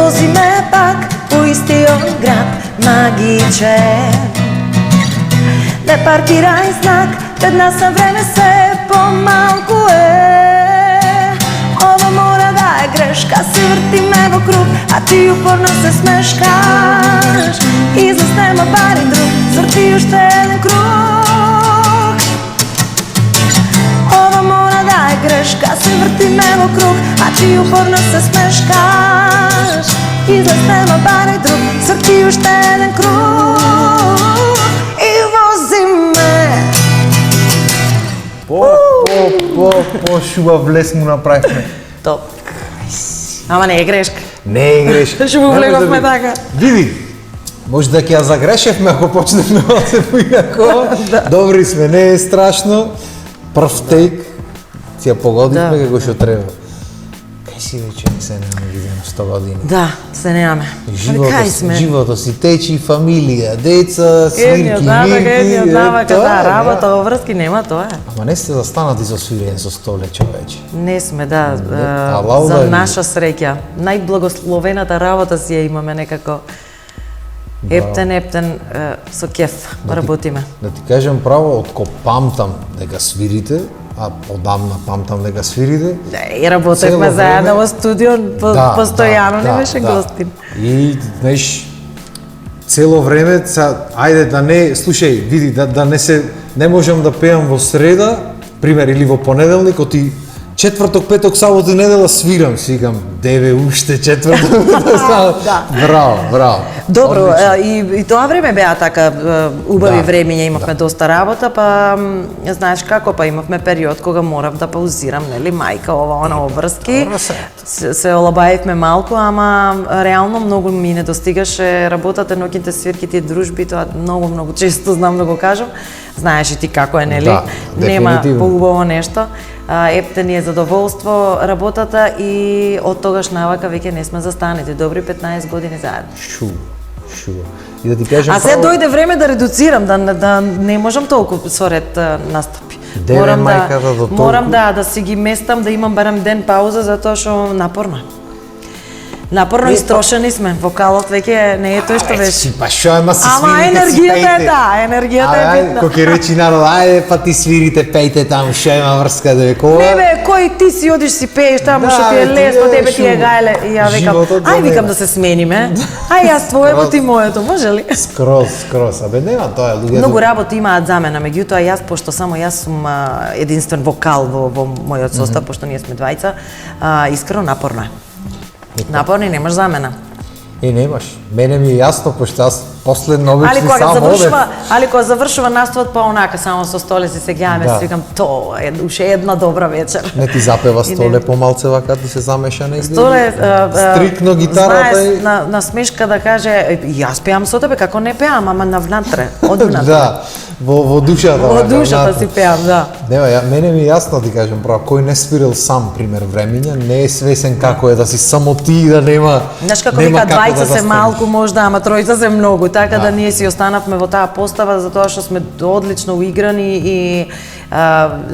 вози ме пак по истиот град магичен. Не паркирај знак, пред нас на време се помалку е. Ова мора да е грешка, се вртиме во круг, а ти упорно се смешкаш. Излез нема бари друг, сврти уште еден круг. Ова мора да е грешка, се вртиме во круг, а ти упорно се смешкаш. Излез нема бари друг, сврти уште еден круг. И вози ме. По-шубав лес му направихме. Топ. Ама не е грешка. Не е грешка. Ще го влеговме така. Види, може да ќе ја загрешевме ако почнеме да се поинако. Добри сме, не е страшно. Прв тейк, си ја погодивме како што треба. Кај си вече не се нема видено 100 години? Да, се немаме. Живото си течи, фамилија, деца, свирки, мирки. Едниот навака, да, работа, врски нема тоа. Ама не сте застанати за свирење со столе, човече. Не сме, да, за наша среќа. Најблагословената работа си ја имаме некако. Ептен со кеф работиме. Да ти кажем право, откако памтам дека свирите, а одамна памтам дека свирите. И работевме заедно во студио, постојано не беше гостин. И, знаеш, цело време, ајде да не, слушај, види, да не можам да пеам во среда, пример, или во понеделник, оти четврток, петок, сабота и недела свирам, си викам, деве уште четврток, браво. Добро, и тоа време беа така убави времења, имавме доста работа, па знаеш како, па имавме период кога морав да паузирам, нели, мајка, ова, она, обврски. Се олабаевме малку, ама реално многу ми не достигаше работата, ноќните свирките, дружби, тоа многу често знам да го кажам. Знаеш и ти како е, нели? Нема поубаво нешто. Ептен е задоволство работата и од тогаш навака веќе не сме застанати. Добри 15 години заедно. Шо. И да ти кажам се дојде време да редуцирам, да не можам толку со ред настапи. Морам да си ги местам, да имам барем ден пауза, затоа што напорно и строшени сме. Вокалот веќе не е тој што беше. Па шо ема си ама енергијата е енергијата е битна. Кој ќе речи народ, ајде па ти свирите, пејте таму, шо има врска да векува. Не бе, кој ти си одиш си пееш таму што ти е лесно, тебе ти е гајле. И ја викам, ај викам да се смениме. Ај јас твоето, ти моето, може ли? Скроз, абе нема тоа луѓето. Многу работи имаат за мене, меѓутоа јас пошто само јас сум единствен вокал во мојот состав, пошто ние сме двајца, искрено напорно е. Напорни немаш замена. Немаш. Мене ми е јасно, пошто јас последно обични само одев. Али кога завршува наставот, па онака само со Столе се гледаме, си викам, тоа е уште една добра вечер. Не ти запева Столе помалце вака да се замеша негде? Столе, стрикно гитарата и... на смешка да каже, јас пеам со тебе, како не пеам, ама навнатре, одвнатре. Да, во душата. Во душата си пеам, да. Нема, мене ми е јасно ти кажем право, кој не свирил сам, пример, времења, не е свесен како е да си само ти, да нема... Знаеш како вика, двајца се малку можда, ама тројца се многу, така да ние си останавме во таа постава затоа што сме одлично уиграни и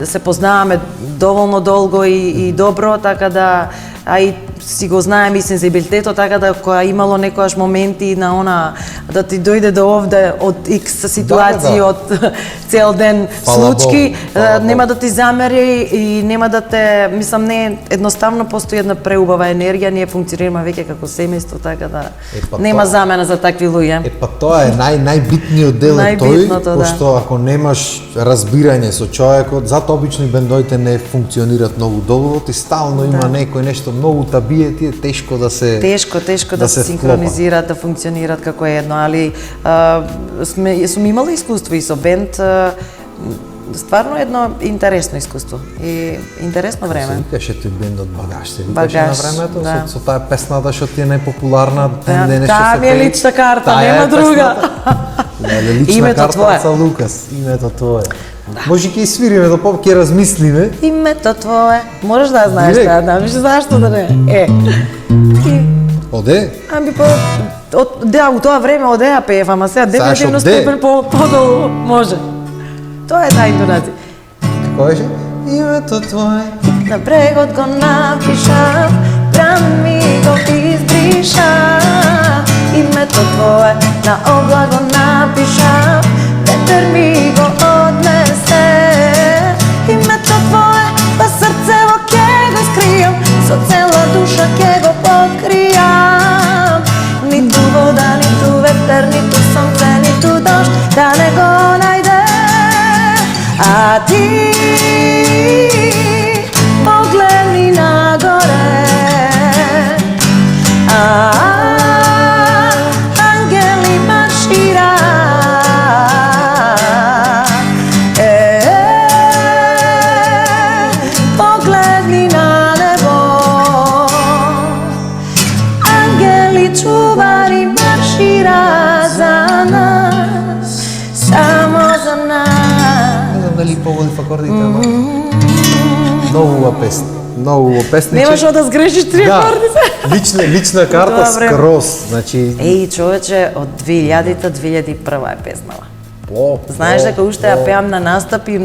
се познаваме доволно долго и добро, така да и си го знаеме и сензибилитетот, така да кога имало некојаш моменти на она да ти дојде до овде од X ситуации, од цел ден случки, нема да ти замери и нема да те, мислам, не едноставно постои една преубава енергија, ние функционираме веќе како семејство, така да нема замена за такви луѓе. Па тоа е најбитниот дел е тој, пошто ако немаш разбирање со човекот, затоа обично и бендоите не функционираат многу долго, ти стално има некој нешто многу табие, ти е тешко да се тешко да се синхронизираат, да функционираат како едно, али сум имала искуство и со бенд, стварно едно интересно искуство и интересно време. Се викаше тој бендот Багаж, се викаше на времето, со таа песната што ти е најпопуларна, денес што се таа ми е лична карта, нема друга. Лична карта за Лукас, името твое. Може ќе свириме до поп, ќе размислиме. Името твое. Можеш да знаеш таа, да, виж зашто да не. Оде? Ами да, у тоа време оде ја пеев, ама сега дефинитивно степен подолу може. Тоа е таа интонација. Како беше? Името твое. На брегот го напишав, бран ми го избришав. А ти погледни нагоре, ангели маршира, погледни на небо, ангели чувари маршира за нас, само за нас. Не знам дали погодив акордите, ама... Многу убава песна. Многу убава песна. Немаш да сгрешиш три акорди се. Лична карта Добре. скроз, значи... Еј, човече, од 2000-та 2001 е песнава. Знаеш дека уште ја пеам на настапи,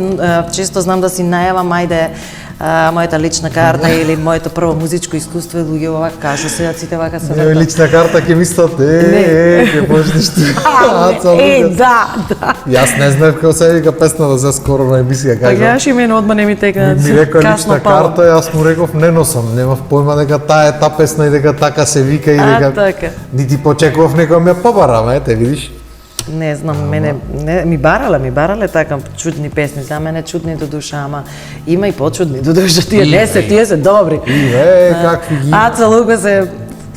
често знам да си најавам, ајде, мојата лична карта или моето прво музичко искуство е луѓе вака кажу се, сите вака се Не, лична карта ќе мислат, ќе почнеш ти. Да. Јас не знаев како се вика песната за скоро на емисија, Па кажам. јаш име одма не ми текна. Ми рекоа Касно лична пало. карта, јас му реков не носам, немав појма дека таа е та песна и дека така се вика и дека... така. Нити почекував некој ме побара, ете видиш. Не знам, мене не ми барале така чудни песни, за мене чудни до душа, ама има и почудни до душа, тие се добри. Какви ги... Аца Лука се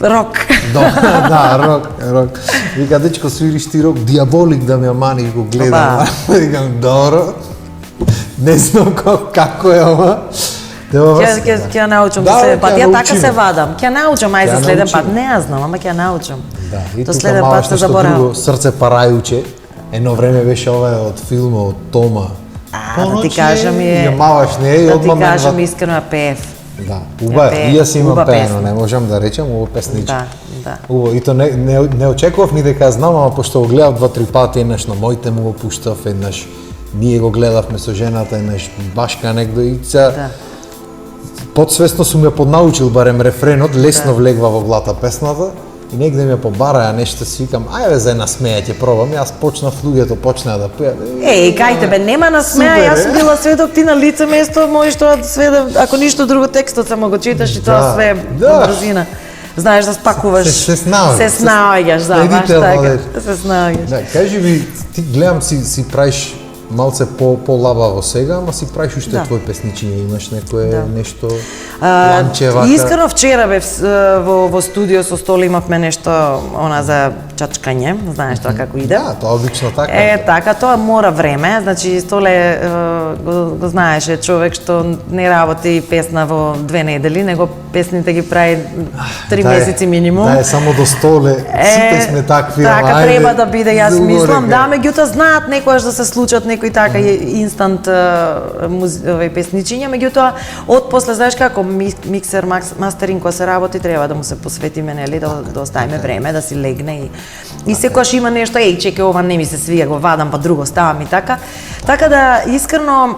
рок. Да, рок. Вика, дечко, свириш ти рок, диаболик да ме маниш, го гледам. Викам, добро. Не знам како е, ама... Ќе научам за следен пат. Ја така се вадам. Ќе научам ај за следен пат. Не ја знам, ама ќе научам. Да, и До тука следен мало пат се што заборавам. друго, Срце парајуче. Едно време беше ова од филмот од Тома. Да ти кажам ја маваш не и да ти одма кажам искрено ја пеев. Да, уба, пее, и јас имам уба пеено, песна. не можам да речем, уба песниче. Да. Убаво, и то не очекував ни дека знам, ама пошто го гледав 2-3 пати, еднаш на моите му го пуштав, еднаш ние го гледавме со жената, еднаш башка некој и сега подсвесно сум ја поднаучил барем рефренот, лесно влегва во глата песната и негде ми ја побараја нешто, си викам, ајде за една смеја ќе пробам, јас почнав, луѓето почнаа да пеат. Кај тебе нема на смеа, јас сум била сведок, ти на лице место можеш тоа све да, ако ништо друго текстот само го читаш и тоа све на брзина. Знаеш да спакуваш. Се снаоѓаш. Се снаоѓаш, да, баш така. Се снаоѓаш. Да, кажи ми, ти гледам си правиш малце по-лабаво сега, ама си правиш уште твои песничиња, имаш некое нешто планче вака. Искрено вчера бев во студио со Столи, имавме нешто она за чачкање, знаеш тоа како иде. Да, тоа обично така. Така, тоа мора време, значи Столе го знаеше човек што не работи песна во 2 недели, него песните ги прави 3 месеци минимум. Да, само до Столе, сите сме такви, така ајде, треба да биде, јас мислам, река. да, меѓутоа знаат некојаш да се случат некои така инстант песничиња, меѓутоа од после знаеш како миксер мастеринг кога се работи треба да му се посветиме, нели, да оставиме време да си легне и секогаш има нешто, чекај ова не ми се свија, го вадам па друго ставам и така. Така да искрено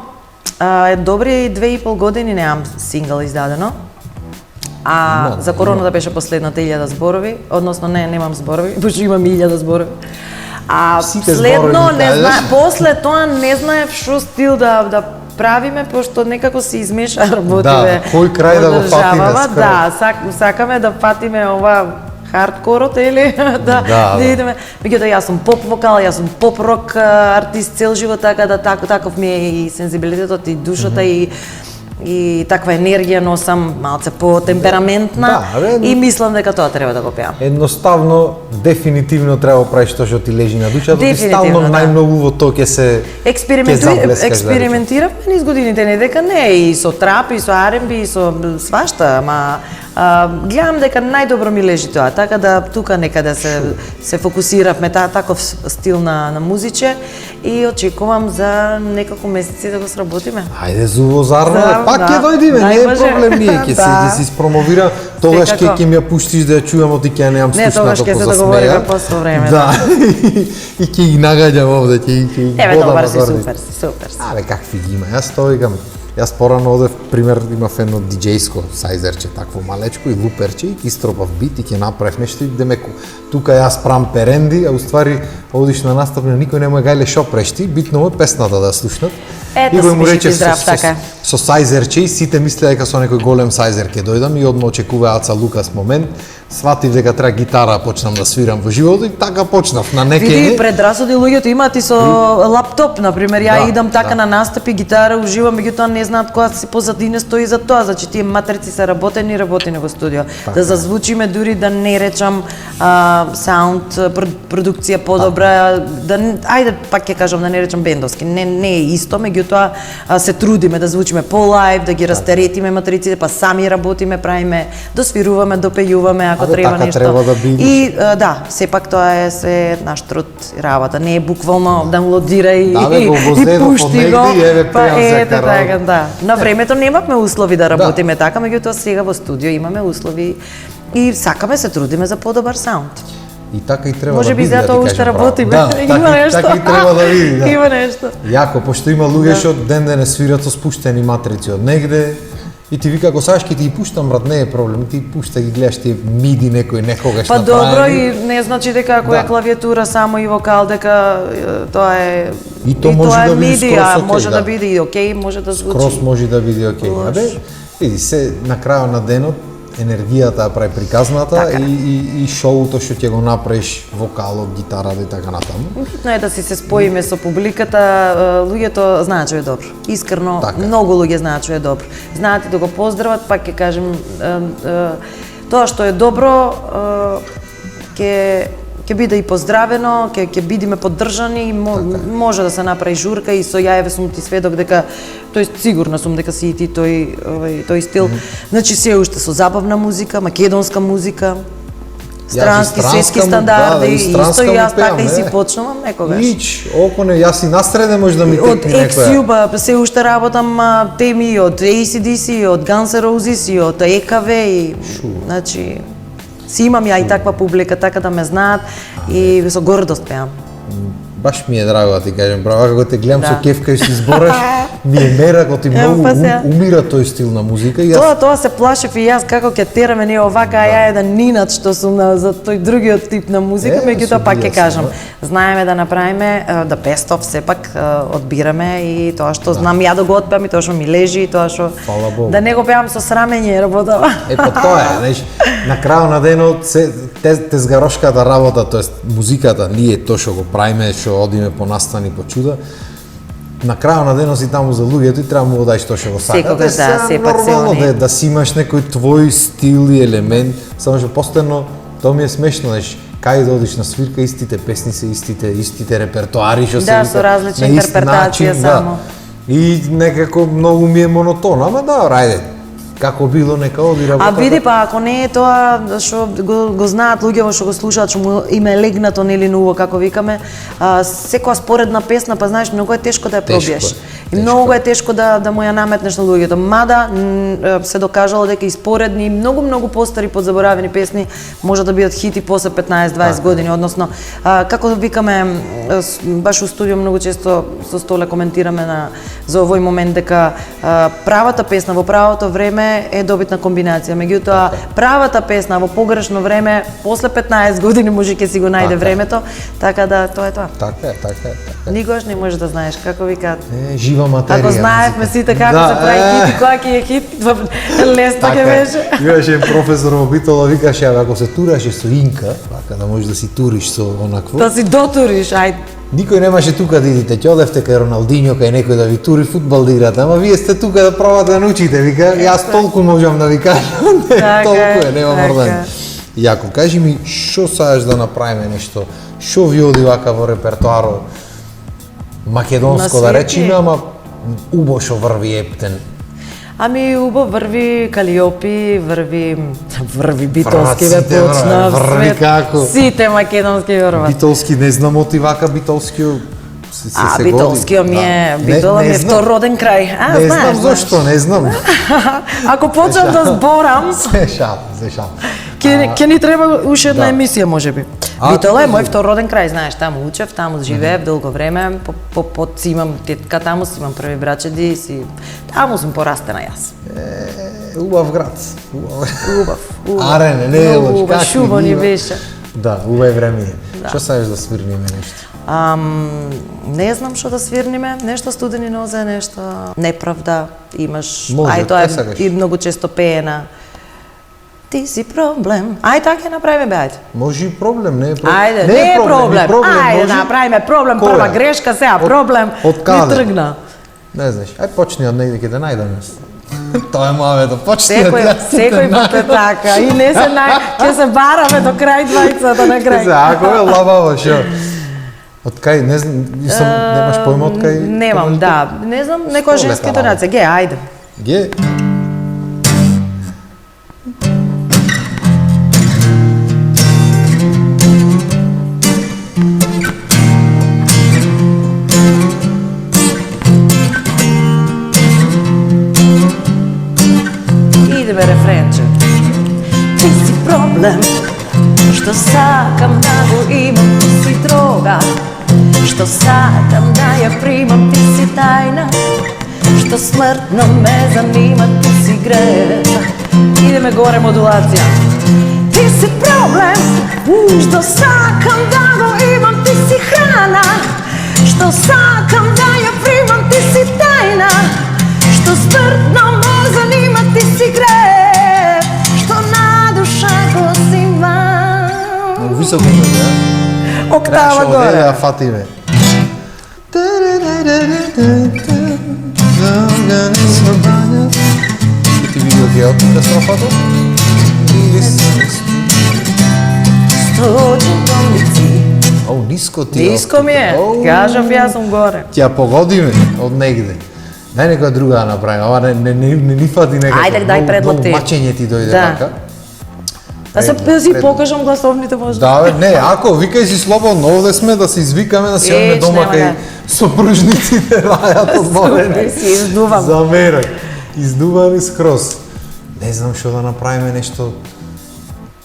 добри 2,5 години немам сингл издадено. За короната беше последната 1000 зборови, односно немам зборови, пошто имам 1000 зборови. Следно не знае, после тоа не знаев што стил да правиме, пошто некако се измеша работиве. Да, кој крај да го фатиме скоро. Да, сакаме да фатиме ова хардкорот или да идеме. Меѓутоа јас сум поп вокал, јас сум поп рок артист цел живот, така да таков ми е и сензибилитетот и душата и таква енергија носам, малце по-темпераментна и мислам дека тоа треба да го пеам. Едноставно, дефинитивно треба да правиш тоа што ти лежи на душата и стално најмногу во тоа ќе се експериментиравме низ годините, не дека не и со трап и со R&B и со свашта, ама гледам дека најдобро ми лежи тоа, така да тука некаде се фокусиравме таков стил на музиче и очекувам за неколку месеци да го сработиме. Ајде зуво зарно, пак ќе дојдиме, не е проблем ние, ќе се испромовира, тогаш ќе ми ја пуштиш да ја чујам, оти ќе немам слушна тогаш ќе се договориме после време. Да, и ќе ги нагаѓам овде, ќе ги Еве, добар си, супер. Абе, какви ги има, јас тоа викам, Јас порано одев, пример, имав едно диџејско сајзерче, такво малечко и луперче, и ќе стропав бит и ќе направив нешто и демеку тука јас прам перенди, а уствари одиш на настап, никој не му гајле шо прешти, битно е песната да слушнат. Ето и му си рече здрав, така. со сајзерче и сите мислеа дека со некој голем сајзер ќе дојдам и одма очекуваа Аца Лукас момент. Сватив дека треба гитара почнам да свирам во животот и така почнав на некај. Види, предрасуди луѓето имаат и со лаптоп, например, ја идам така на настапи, гитара уживам, меѓутоа не знаат која си позадина стои за тоа, значи тие матрици се работени во студио. Да зазвучиме дури да не речам саунд, продукција подобра, да ајде пак ќе кажам да не речам бендовски, не е исто, меѓутоа се трудиме да звучиме по-лайв, да ги растеретиме матриците, па сами работиме, правиме, досвируваме, допејуваме ако треба така нешто. треба да бидеш. И да, сепак тоа е се наш труд и работа, не е буквално даунлодирај и пушти го. Па ете така, да. На времето немавме услови да работиме така, меѓутоа сега во студио имаме услови и сакаме се трудиме за подобар саунд. И така и треба Може да би биде, затоа уште работиме. Има нешто. Така и треба да биде, да. Има нешто. Јако, пошто има луѓе што ден денес свират со спуштени матрици од негде. И ти вика, ако сакаш ќе ти ги пуштам, брат, не е проблем. Ти пушта ги гледаш тие миди некој некогаш Па направени. добро, и не значи дека ако е клавиатура само и вокал, дека тоа е И то може да биде миди, скрос а окей, може да. да биде и окей, може да звучи. Крос може да биде окей. Абе, види се на крајот на денот енергијата ја прави приказната Така. и шоуто што ќе го направиш, вокалот, гитарата и така натаму. Битно е да си се споиме со публиката, луѓето знаат што е добро. Искрено, Така. многу луѓе знаат што е добро. Знаат и да го поздрават, пак ќе кажем, тоа што е добро, ќе биде и поздравено, ќе бидеме поддржани и може да се направи журка и со јаеве сум ти сведок дека тој сигурна сум дека си и ти тој стил. Значи се уште со забавна музика, македонска музика, странски, светски стандарди, исто и јас така и си почнувам некогаш. Ич, око не, јас и насреде може да ми Од текне некоја. Ex-Juba се уште работам теми од AC/DC, од Guns N' Roses и од EKV и значи си имам ја и таква публика, така да ме знаат и со гордост пеам. Баш ми е драго да ти кажем, браво, како те гледам Да. со кеф кај си збораш, ми е мера ти Ево, многу па сега. умира тој стил на музика и јас Тоа се плашев и јас како ќе тераме не овака, а ја еден нинат што сум за тој другиот тип на музика, меѓутоа пак ќе кажам, знаеме да направиме да бестов сепак одбираме и тоа што знам ја да го отпеам и тоа што ми лежи и тоа што Фала Богу. да не го пеам со срамење работава. па тоа е, знаеш, на крајот на денот се тезгарошката работа, тоест музиката, ние тоа што го правиме, што одиме по настани, по чуда, на крајот на денот си таму за луѓето и треба му да дај тоа што го сакат. Секогаш да, сепак се нормално они. да си имаш некој твој стил и елемент, само што постојано тоа ми е смешно, знаеш, кај да одиш на свирка, истите песни се истите репертоари што се Да, вика, со различни на ист интерпретација начин, само. И некако многу ми е монотонно, ама да, рајде. Како било, нека оди работа. А види па ако не е тоа што го знаат луѓето што го слушаат, што му им е легнато нели на уво како викаме, секоја споредна песна, па знаеш, многу е тешко да ја пробиеш. И многу е тешко да му ја наметнеш на луѓето. Мада се докажало дека и споредни и многу постари подзаборавени песни може да бидат хити после 15-20 години, односно како викаме баш у студио многу често со Столе коментираме за овој момент дека правата песна во правото време е добитна комбинација. Меѓутоа, правата песна во погрешно време, после 15 години може ќе си го најде времето, така да тоа е тоа. Така е. Никогаш не можеш да знаеш како викаат. Жива материја. Ако знаевме сите како се прави хит и која ќе е хит, лесно ќе беше. Имаше еден професор во Битола, викаше, ако се тураше со инка, така да можеш да си туриш со онакво. Да си дотуриш, ајде. Никој немаше тука да идите, ќе одевте кај Роналдиньо, кај некој да ви тури фудбал да играте, ама вие сте тука да пробате да научите, вика, јас толку можам да ви кажам, толку е, нема мордан. Јако, кажи ми, шо саеш да направиме нешто, шо ви оди вака во репертоарот македонско да речеме, ама убо шо врви ептен. Ами убаво врви Калиопи, врви битолски ве почна, врви како? Сите македонски врват. Битолски не знам оти вака битолскиот се битолскиот ми е, битола ми е второден крај. Не знам зошто, не знам. Ако почнам да зборам, се шал. ќе ни треба уште една емисија можеби. Битола е мој второден крај, знаеш, таму учев, таму живеев долго време, си имам тетка таму, си имам први брачеди, таму сум порастена јас. Убав град. Убав. Арене, не е лош. Убав, шубо ни беше. Да, убаво време е. Што саеш да свирниме нешто? Не знам што да свирниме, нешто Студени нозе, нешто Неправда, имаш, Може, тоа е сакаш. и многу често пеена. Ти си проблем. Така ќе направиме, бе, ајде. Може и проблем, не е проблем. Ајде, не е проблем. Ајде, може. направиме проблем, Кој прва е? грешка, сега проблем. Од каде? Не тргна. Не знаеш, ај почни од негде ќе те најдам јас. Тоа е мавето, почни од Секој пат е така. И не се ќе се бараме до крај двајцата на крај. Ако е лабаво, шо? Од кај, не знам, немаш појма од кај? Немам, да. Не знам, некоја женска интонација. Ге, ајде. Ге. Идеме рефренче. Ти си проблем, што сакам да го имам, ти си дрога, што сакам да ја примам, ти си тајна, што смртно ме занима, ти си грев. Идеме горе модулација. Ти си проблем, што сакам да го имам, ти си храна, што сакам да ја примам, ти си тајна, што смртно ме занима, ти си грев, што на душа го си имам. Високо ме, да? Октава горе. Одеја Фатиме. Ти видел ќе од катастрофата? Сточентомници. Оу, ниско ти. Ниско ми е, кажав јас сум горе. Ќе ја погодиме од негде. Дај некоја друга да направиме, ова не ни фати некако. Ајде, дај предлог ти. Мачење ти дојде Да. така. Да се си покажам гласовните може. Да, бе, не, ако викај си слободно, овде сме да се извикаме, да си одиме Еч, дома нема кај да. сопружниците рајат одморени. Си издувам. Замерак. Издувани скроз. Не знам што да направиме нешто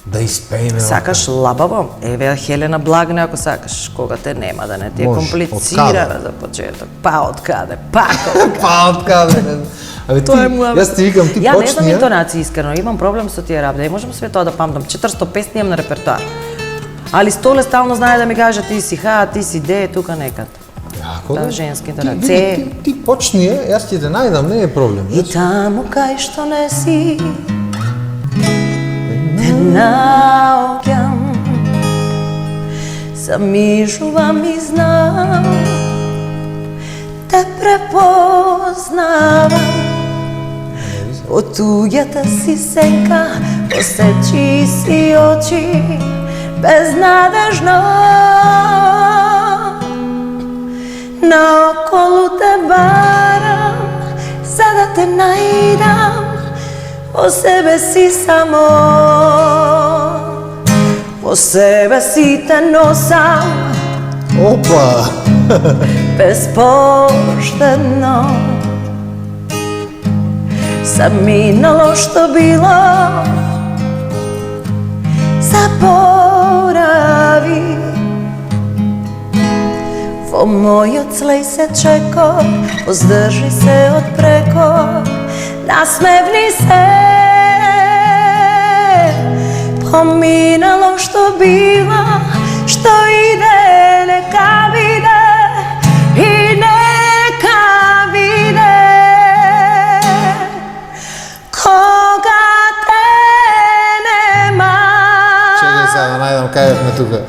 да испееме. Сакаш лабаво? Еве Хелена Благне ако сакаш, кога те нема да не ти е Може. комплицирана за почеток. Па од каде? Па од Па од каде? Не знам. Абе ти, Тоа е муавет. јас ти викам, ти Ја почни. не знам интонација искрено, имам проблем со тие работи. Не можам све тоа да памтам. 400 песни имам на репертоар. Али Столе стално знае да ми каже ти си ха, ти си де, тука некад. Јако, Да, бе. женски Ти, интонација. види, ти почни, јас ќе те најдам, не е проблем. И таму кај што не си, те наоѓам. Замижувам и знам, те препознавам. Од туѓата си сенка, посечи си очи, безнадежно. Наоколу те барам, за да те најдам, во себе си само. Во себе си те носам, Опа! безпоштедно. За минало што било, заборави. Во мојот слеј се чеко, воздржи се од преко, насмевни се. Поминало што бива, што иде, нека биде и нека биде. Кога те нема, Чекај сега да најдам кај сме тука.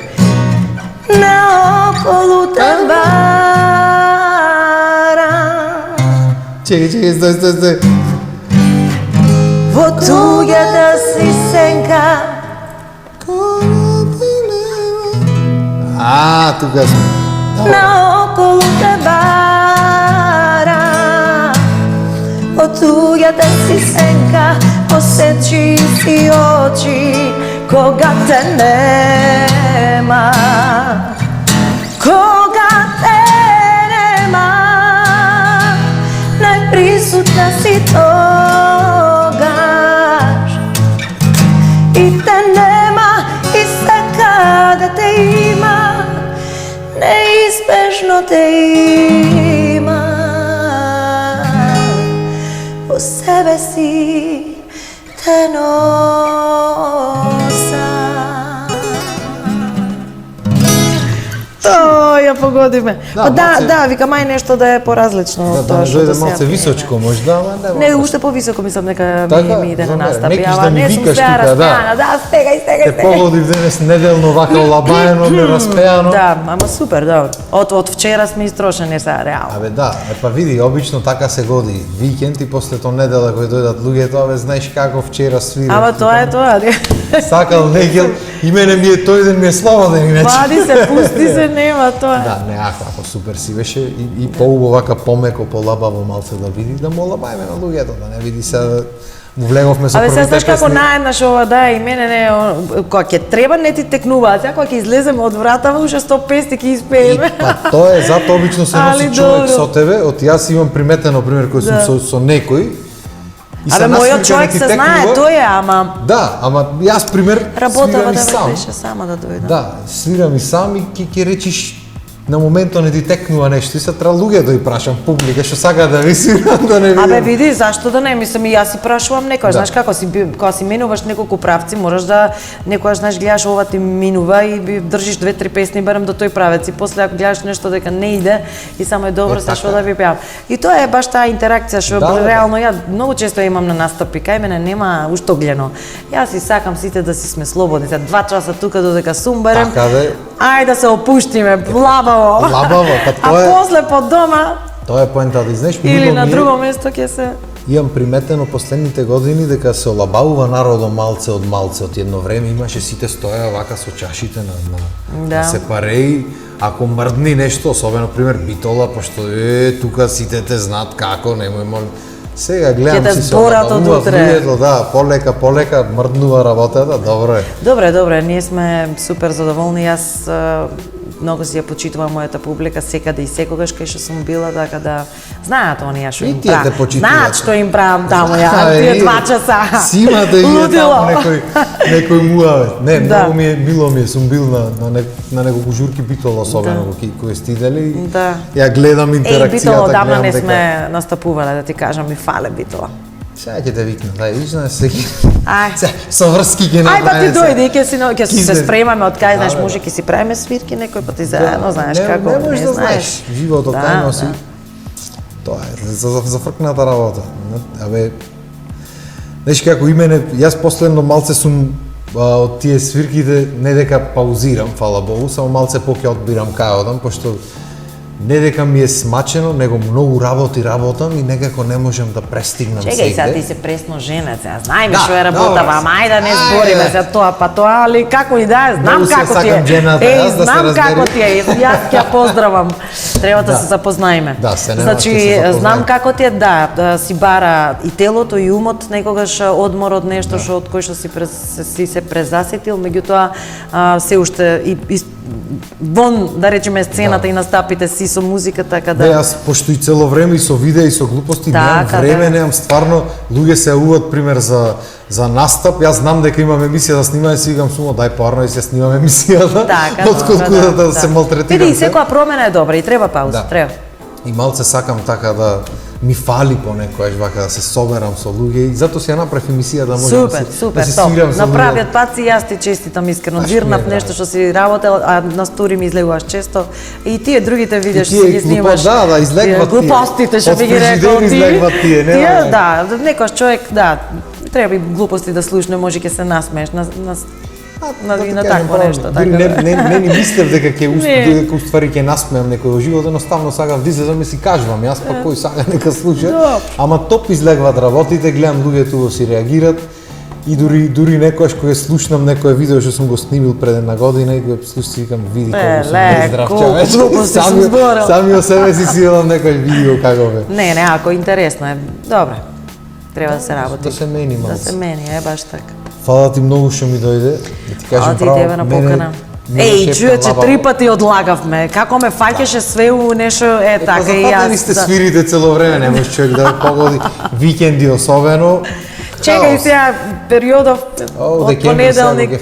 наоколу те барам. Чекај, стој. Во туѓата си сенка, Тука сме. наоколу те барам. Во туѓата си сенка, посечи си очи, кога те нема. Кога те нема, најприсутна си тогаш. И те нема, и сака да те Jedino te ima, u sebe si te nosa. Ја погоди ме. Па да, викам ај нешто да е поразлично од тоа што да малце височко можда, ама не, уште повисоко мислам дека ми иде на настапи, ама не сум свеа распеана, да, стегај. Те погодив денес неделно вака олабаено, нераспеано. Да, ама супер, добро. Од вчера сме истрошени сега, реално. Абе да, па види, обично така се годи. Викенд и после тоа недела кои дојдат луѓето, абе знаеш како вчера свири. Ама тоа е тоа. Сакал негел, и мене ми е тој ден ми е слободен иначе. Вади се, пусти се, нема тоа. Да, не, ако супер си беше и поубаво вака помеко, полабаво малце да види, да му олабајме на луѓето, да не види се му влеговме со првите песни. Абе, знаеш како наеднаш ова да и мене не, кога ќе треба не ти текнуваат, сега кога ќе излеземе од вратава, уште 100 песни ќе испееме. Па тоа е, затоа обично се носи човек со тебе, од јас имам приметено, пример, кој сум со некој. Абе, мојот човек се знае, тој е, ама... Да, ама јас, пример, работава да беше сама да дојде. Да, свирам и сам и ќе речиш на моментот не ти текнува нешто и се треба луѓе да ја прашам публика што сака да ви свирам да не видам. Абе види, зашто да не, мислам и јас си прашувам некој, знаеш како си кога си менуваш неколку правци, можеш да некојаш знаеш гледаш ова ти минува и држиш 2-3 песни барем до тој правец и после ако гледаш нешто дека не иде и само е добро се што да ви пеам. И тоа е баш таа интеракција што реално ја многу често имам на настапи, кај мене нема уштоглено. Јас си сакам сите да си сме слободни, 2 часа тука додека сум барем. Ајде да се опуштиме, лабаво, па тоа е. А после по дома тоа е поентата, и знаеш, или на друго место ќе се имам приметено последните години дека се олабавува народот малце од едно време имаше сите стоја вака со чашите на сепареи, ако мрдни нешто, особено пример битола, пошто тука сите те знаат како, немој молим. Сега гледам си се олабавуваат луѓето, да, полека мрднува работата, добро е. Добре, ние сме супер задоволни, јас многу си ја почитувам мојата публика секаде и секогаш кај што сум била, така да знаат оние што им правам. Знаат што им правам таму ја, тие 2 часа. Сима да иде таму некој муавет. Не, многу мило ми е, сум бил на неколку журки битола, особено кои стидели. Ја гледам интеракцијата. Битола одамна не сме настапувале, да ти кажам, ми фале битола. Сега ќе те викна, дај, вижна секи. Со врски ќе направиме. Ај па ти дојди, ќе се спремаме од кај, знаеш, може ќе си правиме свирки некој пат и заедно, знаеш како, не знаеш. Животот кај носи. Тоа е за фркната работа. Абе, знаеш како и мене, јас последно малце сум од тие свирките, не дека паузирам, фала Богу, само малце поќе одбирам кај одам, пошто не дека ми е смачено, него многу работам и некако не можам да престигнам сегде. Чекај, сега ти се пресно женец, знаеме што е работава, ама ајде да не збориме за тоа, па тоа, али како и да е, знам како ти е. Знам како ти е, јас ќе ја поздравам. Треба да се запознаеме. Значи, знам како ти е, да си бара и телото и умот, некогаш одмор од нешто што од кој што си се презасетил, меѓутоа се уште и вон, да речеме, сцената и настапите си со музика, така да... Не, јас, пошто и цело време и со видео и со глупости, немам време, немам стварно, луѓе се јавуваат, пример, за настап, јас знам дека имам емисија да снимаме, си викам сумо, дај порно и си ја снимам емисијата, отколку да се малтретирам. Види, секоја промена е добра и треба пауза, треба. И малце сакам така да ми фали понекојаш вака да се соберам со луѓе и затоа си ја направив емисија да можам да се свирам со луѓе. Направиот пат си јас ти честитам искрено, зирнав нешто што си работел, а на стори ми излегуваш често и тие другите видео што си ги снимаш. Да, излегват тие. Глупостите што би ги рекол ти. Излегват тие, не. Да, некојаш човек, да, треба и глупости да слушне, може ќе се насмееш и на такво нешто, така. Не ни мислев дека ќе уствари ќе насмеам некој во живот, едноставно сакав да излезам и си кажувам, јас па кој сака нека слуша. Ама топ излегват работите, гледам луѓето во си реагират и дури некојаш кога слушнам некое видео што сум го снимил пред една година и кога слушам викам види колку сум здрав човек. Сами од себе си силам некој видео како бе. Не, ако интересно е, добро. Треба да се работи. Да се мени малку. Да се мени, е баш така. Фала ти многу што ми дојде, да ти кажам право. Тебе на покана. Чује, 3 пати одлагавме. Како ме фаќаше све у нешто така и јас. Запатени сте свирите цело време, не може човек да погоди викенди особено. Чекај сега периодов од понеделник,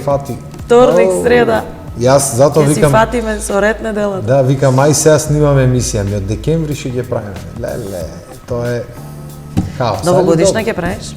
вторник, среда. Јас затоа Ќе си викам, фатиме со ред неделата. да, викам, ај сега снимаме емисија, ми од декември ќе ги правиме. Леле, тоа е хаос. Новогодишна Ајде, ќе правиш?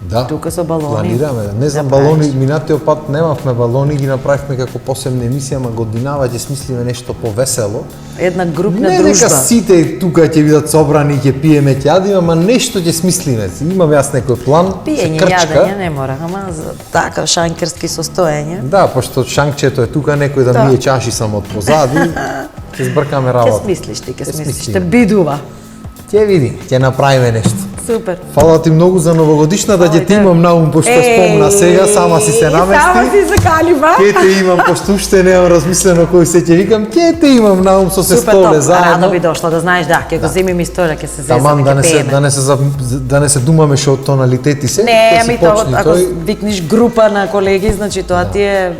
да. Тука со балони. Планираме, не знам Да балони, правиш. минатиот пат немавме балони, ги направивме како посебна емисија, ама годинава ќе смислиме нешто повесело. Една групна Не дека дружба. сите тука ќе бидат собрани, ќе пиеме, ќе јадиме, ама нешто ќе смислиме. Имам јас некој план, Пиење, јадење не мора, ама за така шанкерски состоење. Да, пошто шанкчето е тука, некој да Да. мие чаши само од позади, ќе збркаме Ќе работа. смислиш ти, ќе Ќе смислиш. смислиме. Те бидува. Ќе види, ќе направиме нешто. Супер. Фала ти многу за новогодишна, да ќе те имам на ум, пошто спомна сега, сама си се Сама намести. си се калиба. Ќе те имам, пошто уште немам размислено кој се ќе викам, ќе те имам на ум со се Супер столе топ, заедно. радо би дошла да знаеш, да, ќе го земим историја, ќе се Таман зезаме, да ќе не се пееме. да не се думаме што од тоналитети се. Не, ќе си ами тоа, почни ако тој. викнеш група на колеги, значи тоа ти е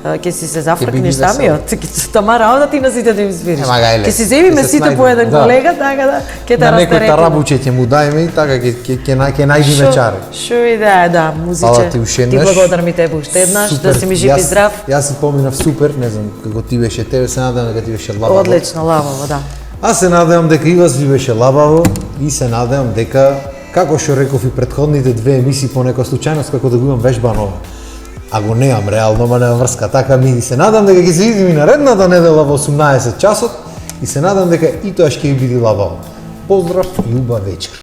ќе си се биде зафркнеш весело. самиот. Тама работа ти на сите да им свириш. Ема, гајле, Ќе си земиме ќе се сите по снајдеме, еден да. колега, така да ќе те На некој растеретиме. тарабуче ќе му дајме и така ќе најдиме чари. Шо идеја, да, музиче. Фала ти уште Ти еднаш. благодарам и тебе уште еднаш, Супер. да си ми жив и здрав. Јас си поминав супер, не знам како ти беше тебе, се надевам дека ти беше лабаво. Одлично, лававо, да. Аз се надевам дека и вас ви беше лабаво и се надевам дека, како што реков и претходните две емисии по некоја случајност, како да го имам вежбано, а го немам реално, ма нема врска, така ми се надам дека ќе се видиме и наредната недела во 18 часот и се надам дека и тоа ќе ви биде лабаво. Поздрав и убав вечер.